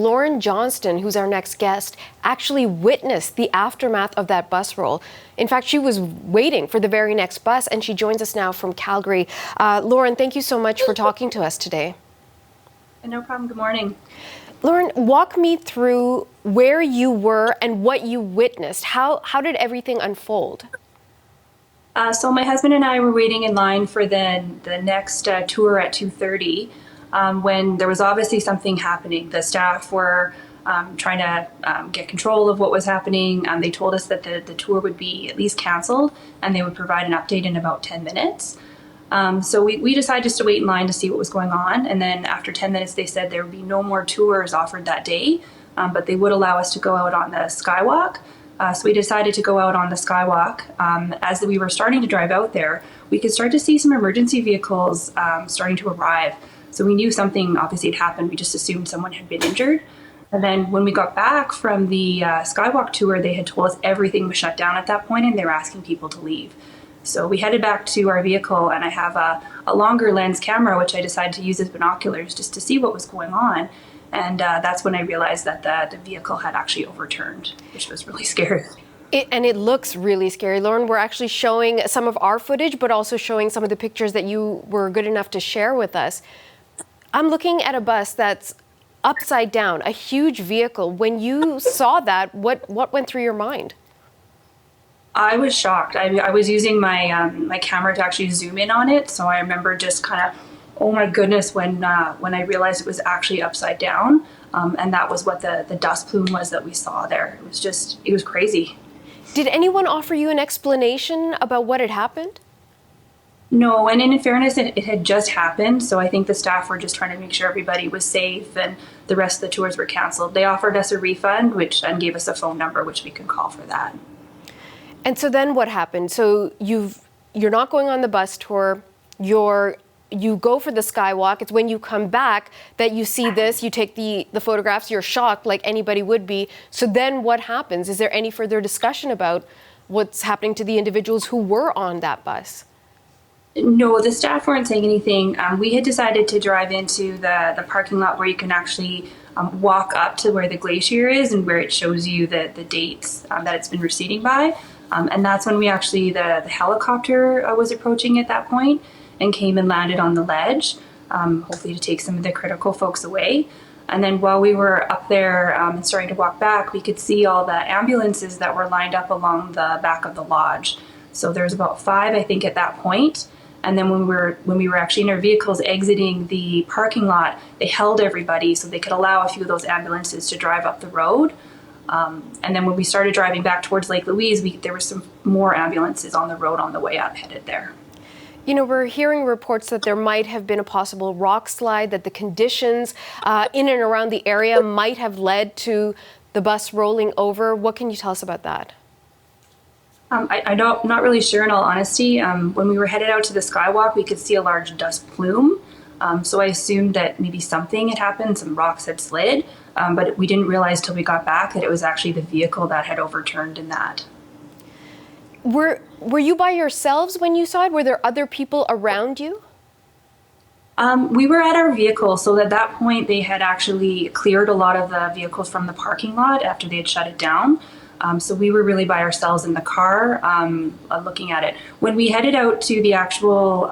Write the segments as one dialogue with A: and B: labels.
A: Lauren Johnston, who's our next guest, actually witnessed the aftermath of that bus roll. In fact, she was waiting for the very next bus, and she joins us now from Calgary. Lauren, thank you so much for talking to us today.
B: No problem. Good morning.
A: Lauren, walk me through where you were and what you witnessed. How did everything unfold?
B: So my husband and I were waiting in line for the next tour at 2:30 when there was obviously something happening. The staff were trying to get control of what was happening. They told us that the tour would be at least canceled and they would provide an update in about 10 minutes. So we decided just to wait in line to see what was going on. And then after 10 minutes, they said there would be no more tours offered that day, but they would allow us to go out on the skywalk. So we decided to go out on the skywalk. As we were starting to drive out there, we could start to see some emergency vehicles starting to arrive. So we knew something obviously had happened. We just assumed someone had been injured. And then when we got back from the skywalk tour, they had told us everything was shut down at that point and they were asking people to leave. So we headed back to our vehicle, and I have a longer lens camera, which I decided to use as binoculars just to see what was going on. And that's when I realized that the vehicle had actually overturned, which was really scary.
A: And it looks really scary. Lauren, we're actually showing some of our footage, but also showing some of the pictures that you were good enough to share with us. I'm looking at a bus that's upside down, a huge vehicle. When you saw that, what went through your mind?
B: I was shocked. I was using my camera to actually zoom in on it, so I remember just kind of, oh my goodness, when I realized it was actually upside down, and that was what the dust plume was that we saw there. It was crazy.
A: Did anyone offer you an explanation about what had happened?
B: No, and in fairness, it had just happened, so I think the staff were just trying to make sure everybody was safe, and the rest of the tours were canceled. They offered us a refund, and gave us a phone number, which we could call for that.
A: And so then what happened? So you're not going on the bus tour, you go for the skywalk. It's when you come back that you see this, you take the photographs, you're shocked like anybody would be. So then what happens? Is there any further discussion about what's happening to the individuals who were on that bus?
B: No, the staff weren't saying anything. We had decided to drive into the parking lot where you can actually walk up to where the glacier is and where it shows you the dates that it's been receding by. And that's when the helicopter was approaching at that point and came and landed on the ledge, hopefully to take some of the critical folks away. And then while we were up there and starting to walk back, we could see all the ambulances that were lined up along the back of the lodge. So there's about 5, I think, at that point. And then when we were actually in our vehicles exiting the parking lot, they held everybody so they could allow a few of those ambulances to drive up the road. And then when we started driving back towards Lake Louise, there were some more ambulances on the road on the way up headed there.
A: You know, we're hearing reports that there might have been a possible rock slide, that the conditions in and around the area might have led to the bus rolling over. What can you tell us about that?
B: I'm not really sure, in all honesty. When we were headed out to the skywalk, we could see a large dust plume. So I assumed that maybe something had happened, some rocks had slid, but we didn't realize till we got back that it was actually the vehicle that had overturned in that.
A: Were you by yourselves when you saw it? Were there other people around you?
B: We were at our vehicle, so at that point they had actually cleared a lot of the vehicles from the parking lot after they had shut it down. So we were really by ourselves in the car looking at it. When we headed out to the actual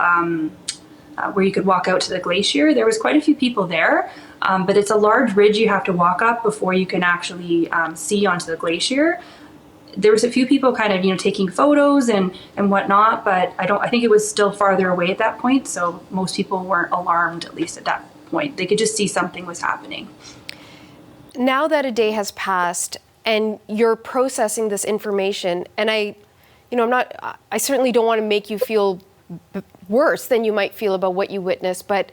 B: where you could walk out to the glacier, there was quite a few people there, but it's a large ridge you have to walk up before you can actually see onto the glacier. There was a few people kind of, taking photos and whatnot, but I think it was still farther away at that point, so most people weren't alarmed, at least at that point. They could just see something was happening.
A: Now that a day has passed and you're processing this information, and I certainly don't want to make you feel worse than you might feel about what you witnessed, but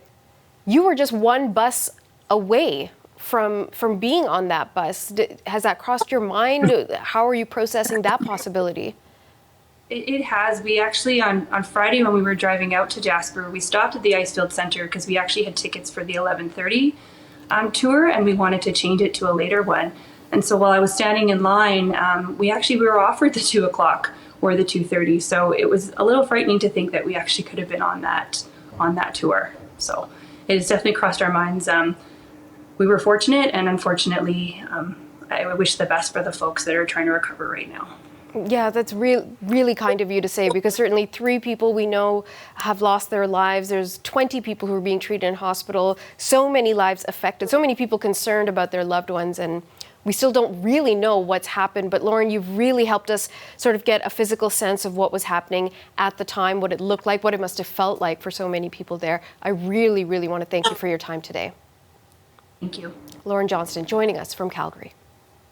A: you were just one bus away from being on that bus. Has that crossed your mind? How are you processing that possibility?
B: It has. We actually, on Friday when we were driving out to Jasper, we stopped at the Icefield Center because we actually had tickets for the 11:30 tour, and we wanted to change it to a later one. And so while I was standing in line, we were offered the 2 o'clock or the 2:30. So it was a little frightening to think that we actually could have been on that tour. So it has definitely crossed our minds. we were fortunate, and unfortunately, I wish the best for the folks that are trying to recover right now.
A: Yeah, that's really kind of you to say, because certainly 3 people we know have lost their lives. There's 20 people who are being treated in hospital, so many lives affected, so many people concerned about their loved ones, and we still don't really know what's happened. But Lauren, you've really helped us sort of get a physical sense of what was happening at the time, what it looked like, what it must have felt like for so many people there. I really want to thank you for your time today.
B: Thank you.
A: Lauren Johnston joining us from Calgary.